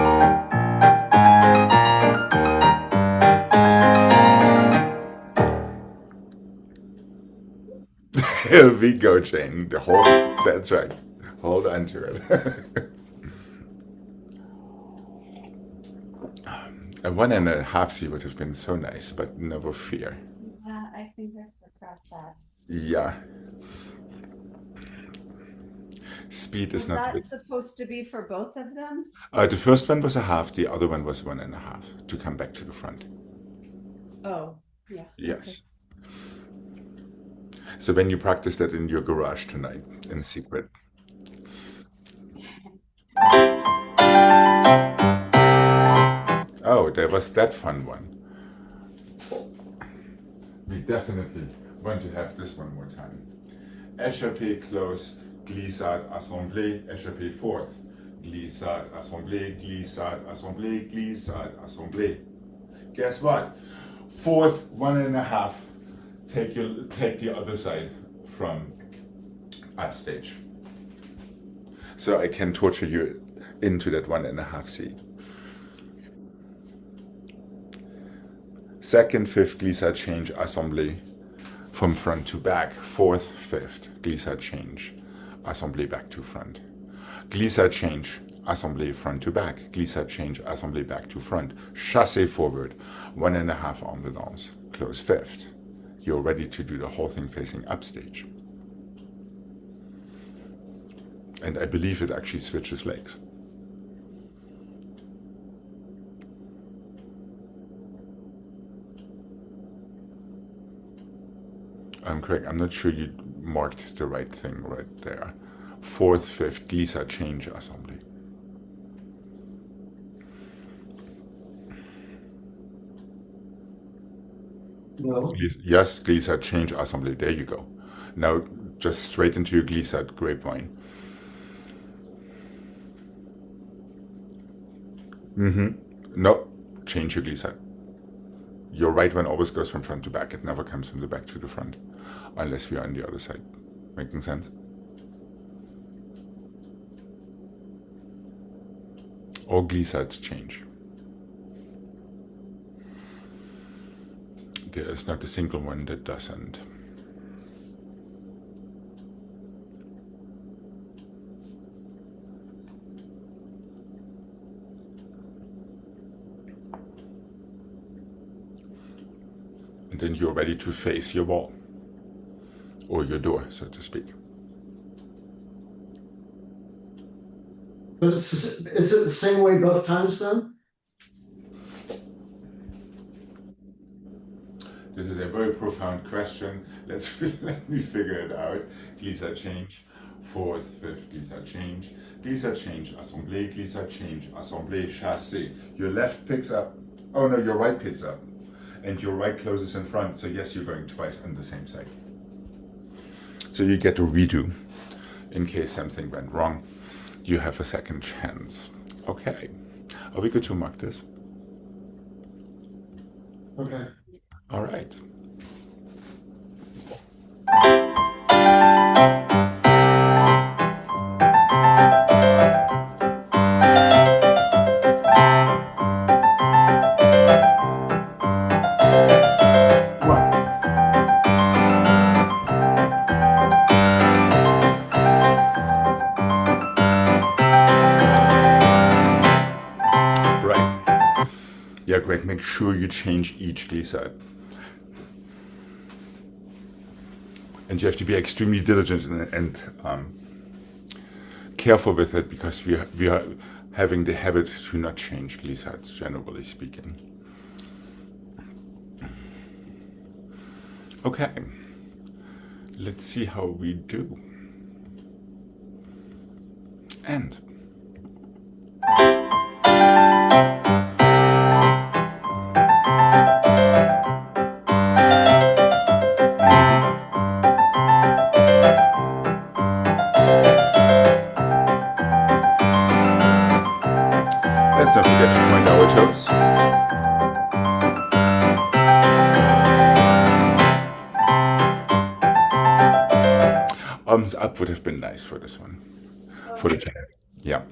Here we go, Jane. That's right. Hold on to it. A 1.5 C would have been so nice, but never fear. Yeah, I think I forgot that. Yeah. Speed is Was not. that supposed to be for both of them? The first one was a half, the other one was 1.5 to come back to the front. Oh, yeah. Yes. So when you practice that in your garage tonight, in secret. Oh, there was that fun one. We definitely want to have this one more time. Échappé close, glissade, assemblée, échappé fourth. Glissade, assemblée, glissade, assemblée, glissade, assemblée. Guess what? Fourth, 1.5. Take the other side from upstage. So I can torture you into that 1.5 C. Second, fifth, glissade change, assemblée from front to back. Fourth, fifth, glissade change, assemblée back to front. Glissade change, assemblée front to back. Glissade change, assemblée back to front. Chassé forward, 1.5 arm de danse. Close fifth. You're ready to do the whole thing facing upstage. And I believe it actually switches legs. Craig, I'm not sure you marked the right thing right there. Fourth, fifth, glissade change, assembly. No. Yes, glissade change, assembly. There you go. Now just straight into your glissade grapevine. No, change your glissade. Your right one always goes from front to back. It never comes from the back to the front, unless we are on the other side. Making sense? All glissades change. There is not a single one that doesn't. And then you're ready to face your wall, or your door, so to speak. But is it the same way both times then? profound question. Let me figure it out. Glissade change, fourth, fifth, glissade change, assemblée, glissade change, assemblée, chassé. Your left picks up, oh no, your right picks up, and your right closes in front. So yes, you're going twice on the same side. So you get a redo in case something went wrong. You have a second chance. Okay, are we good to mark this? Okay. All right. Yeah, Greg, make sure you change each glissade. And you have to be extremely diligent and careful with it, because we are having the habit to not change glissades, generally speaking. Okay, let's see how we do. And let's not forget to point our toes. Arms up would have been nice for this one. Okay. For the chair. Yeah.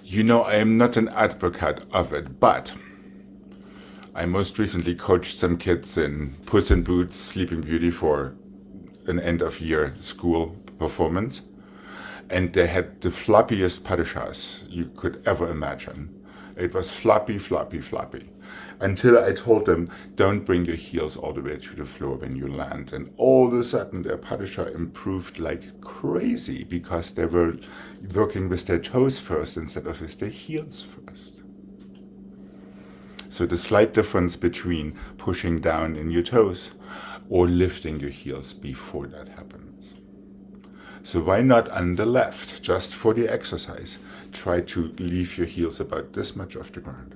You know, I am not an advocate of it, but I most recently coached some kids in Puss in Boots, Sleeping Beauty for an end-of-year school performance. And they had the floppiest pas de chasse you could ever imagine. It was floppy, floppy, floppy. Until I told them, don't bring your heels all the way to the floor when you land. And all of a sudden, their pas de chasse improved like crazy, because they were working with their toes first instead of with their heels first. So the slight difference between pushing down in your toes or lifting your heels before that happens. So why not on the left, just for the exercise, try to leave your heels about this much off the ground.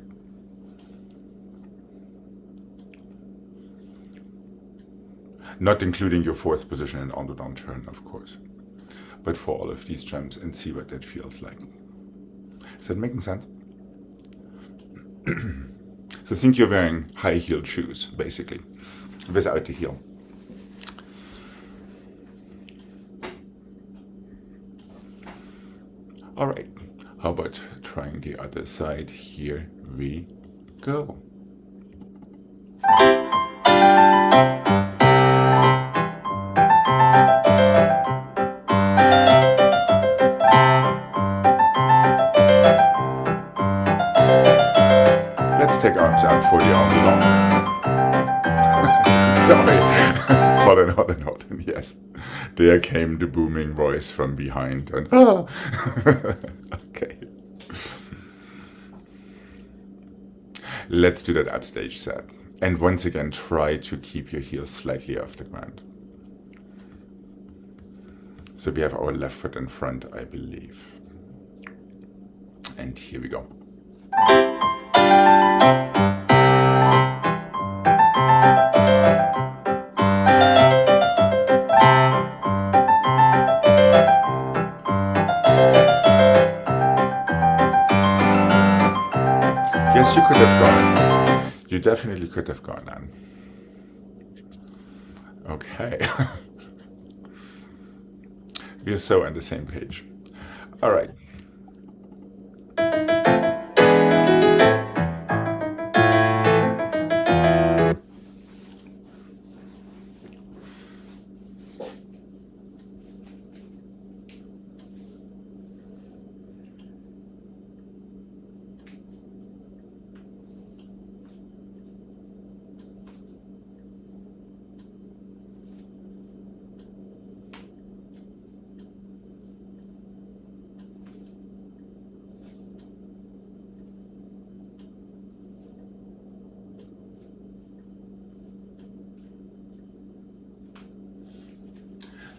Not including your fourth position in on the down turn, of course. But for all of these jumps, and see what that feels like. Is that making sense? So think you're wearing high-heeled shoes, basically, without the heel. All right, how about trying the other side? Here we go. Let's take arms out for the arm. Sorry. Hold on, yes. There came the booming voice from behind, and okay. Let's do that upstage set. And once again, try to keep your heels slightly off the ground. So we have our left foot in front, I believe. And here we go. Yes, you could have gone. You definitely could have gone on. Okay. We're so on the same page. All right.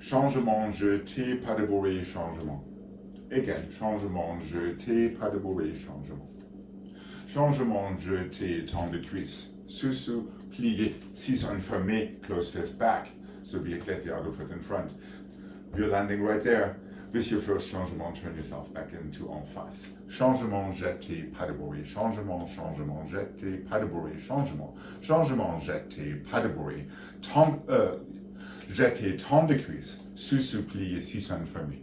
Changement, jeté, pas de bruit, changement. Again, changement, jeté, pas de bruit, changement. Changement, jeté, temps de cuisse. Sous-sous, plié, 6 fermé, close fifth back. So we get the other foot in front. You're landing right there. With your first changement, turn yourself back into en face. Changement, jeté, pas de bruit. Changement, changement, jeté, pas de bruit. Changement, changement, jeté, pas de bruit. Jeté, temps de cuisse. Sous-sous, plié, 6 fermé.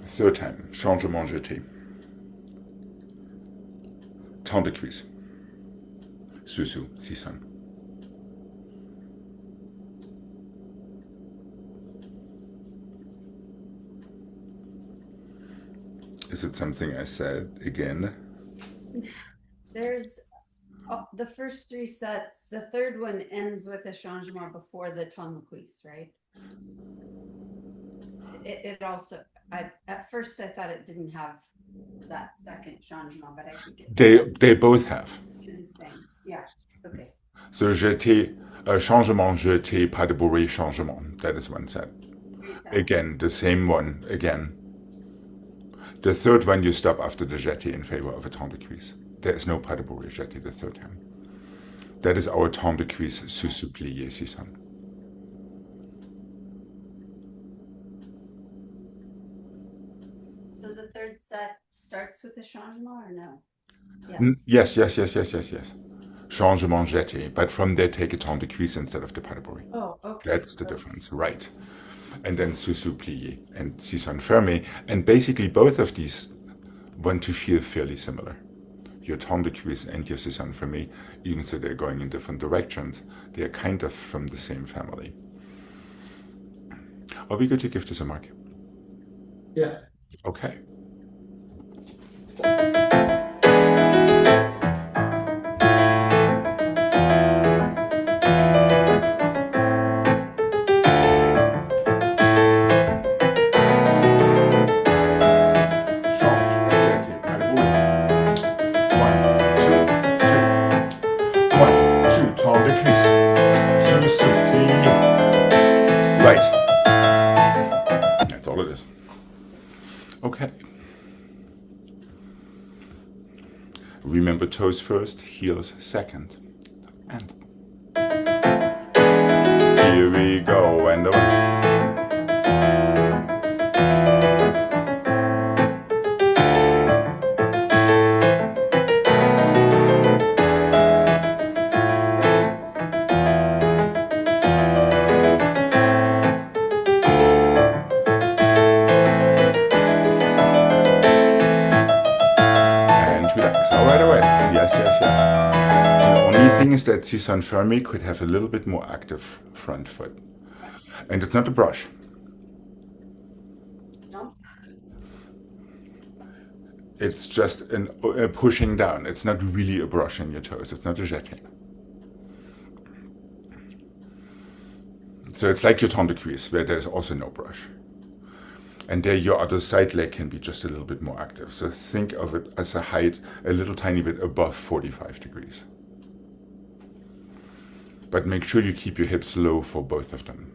Third time, changement jeté. Temps de cuisse. Sous-sous, 6. Is it something I said again? There's the first 3 sets. The third one ends with a changement before the temps de cuisse, right? It also, at first I thought it didn't have that second changement, but I think it They both have. Same. Yeah. Okay. So jeté, changement jeté, pas de bruit, changement. That is one set. Again, the same one again. The third one you stop after the jeté in favor of a temps de cuisse. There is no pas de bruit jeté the third time. That is our temps de cuisse sous plié 6. So the third set starts with a changement or no? Yes. Changement jeté, but from there take a temps de cuisse instead of the pas de bruit. Oh, okay. That's the difference, right? And then sous plié and 6 fermé, and basically both of these want to feel fairly similar. Your temps de cuisse and your 6 fermé, even though they're going in different directions, they are kind of from the same family. Are we good to give this a mark? Yeah. Okay. That's all it is. Okay. Remember toes first, heels second. And here we go. And right away. Yes. The only thing is that 6 fermé could have a little bit more active front foot. And it's not a brush. No. It's just a pushing down. It's not really a brush in your toes. It's not a jeté. So it's like your temps de cuisse, where there's also no brush. And there your other side leg can be just a little bit more active. So think of it as a height a little tiny bit above 45 degrees. But make sure you keep your hips low for both of them.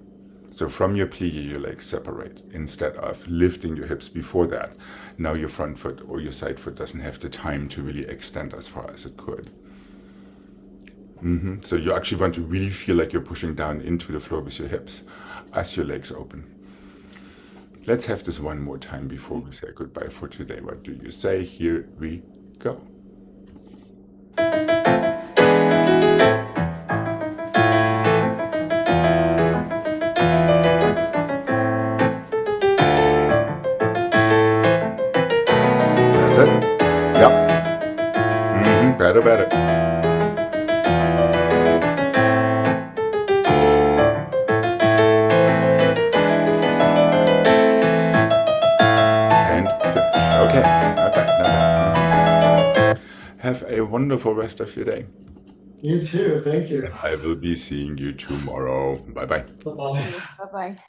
So from your plié, your legs separate instead of lifting your hips before that. Now your front foot or your side foot doesn't have the time to really extend as far as it could. So you actually want to really feel like you're pushing down into the floor with your hips as your legs open. Let's have this one more time before we say goodbye for today. What do you say? Here we go. That's it? Yep. Better. Have a wonderful rest of your day. You too. Thank you. I will be seeing you tomorrow. Bye-bye. Bye-bye. Bye-bye.